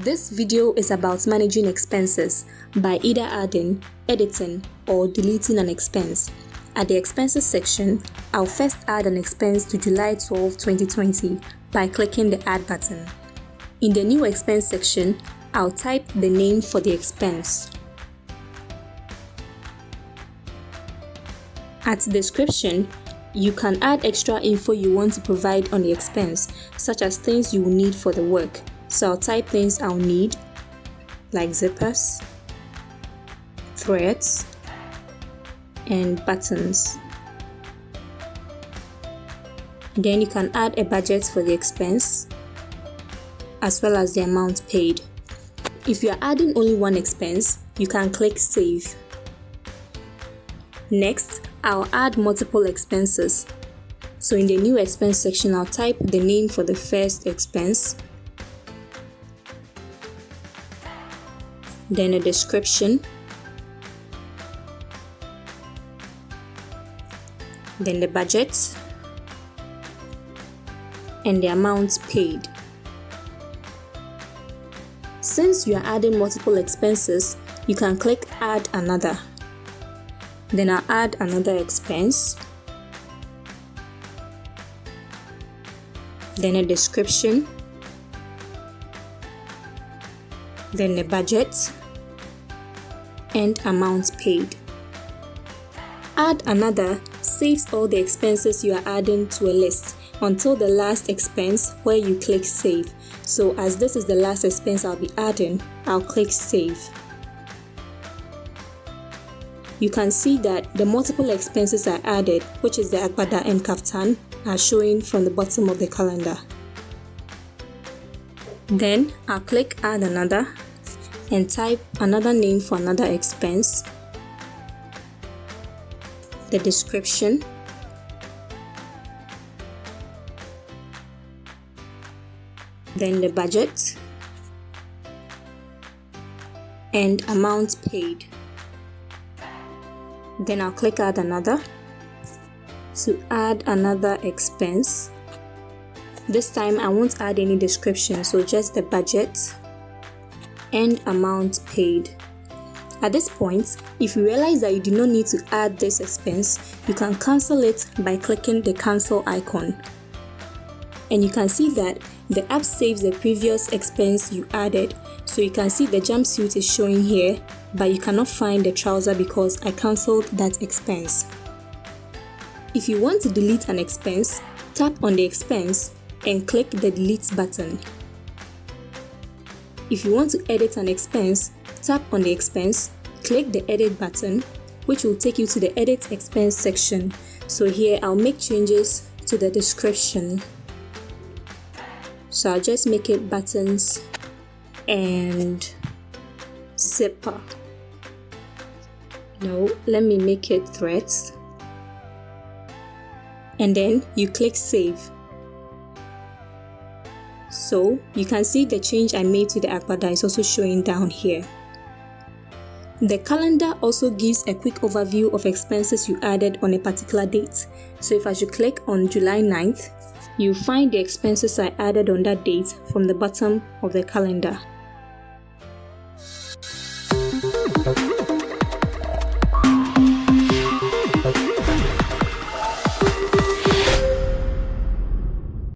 This video is about managing expenses by either adding, editing, or deleting an expense. At the expenses section, I'll first add an expense to July 12, 2020 by clicking the add button. In the new expense section, I'll type the name for the expense. At description, you can add extra info you want to provide on the expense, such as things you will need for the work. So I'll type things I'll need, like zippers, threads, and buttons. Then you can add a budget for the expense, as well as the amount paid. If you are adding only one expense, you can click Save. Next, I'll add multiple expenses. So in the new expense section, I'll type the name for the first expense, then a description, then the budget, and the amount paid. Since you are adding multiple expenses, you can click Add Another. Then I'll add another expense, then a description, then the budget, and amount paid. Add Another saves all the expenses you are adding to a list until the last expense where you click Save. So as this is the last expense I'll be adding, I'll click Save. You can see that the multiple expenses I added, which is the Agbada and Kaftan, are showing from the bottom of the calendar. Then I'll click Add Another and type another name for another expense, the description, then the budget, and amount paid. Then I'll click Add Another to add another expense. This time I won't add any description, so just the budget and amount paid. At this point, if you realize that you do not need to add this expense, you can cancel it by clicking the cancel icon. And you can see that the app saves the previous expense you added. So you can see the jumpsuit is showing here, but you cannot find the trouser because I cancelled that expense. If you want to delete an expense, tap on the expense and click the delete button. If you want to edit an expense, tap on the expense, click the edit button, which will take you to the edit expense section. So here I'll make changes to the description. So I'll just make it buttons and zipper. No, let me make it threads. And then you click Save. So you can see the change I made to the Agbada is also showing down here. The calendar also gives a quick overview of expenses you added on a particular date. So if I should click on July 9th, you'll find the expenses I added on that date from the bottom of the calendar.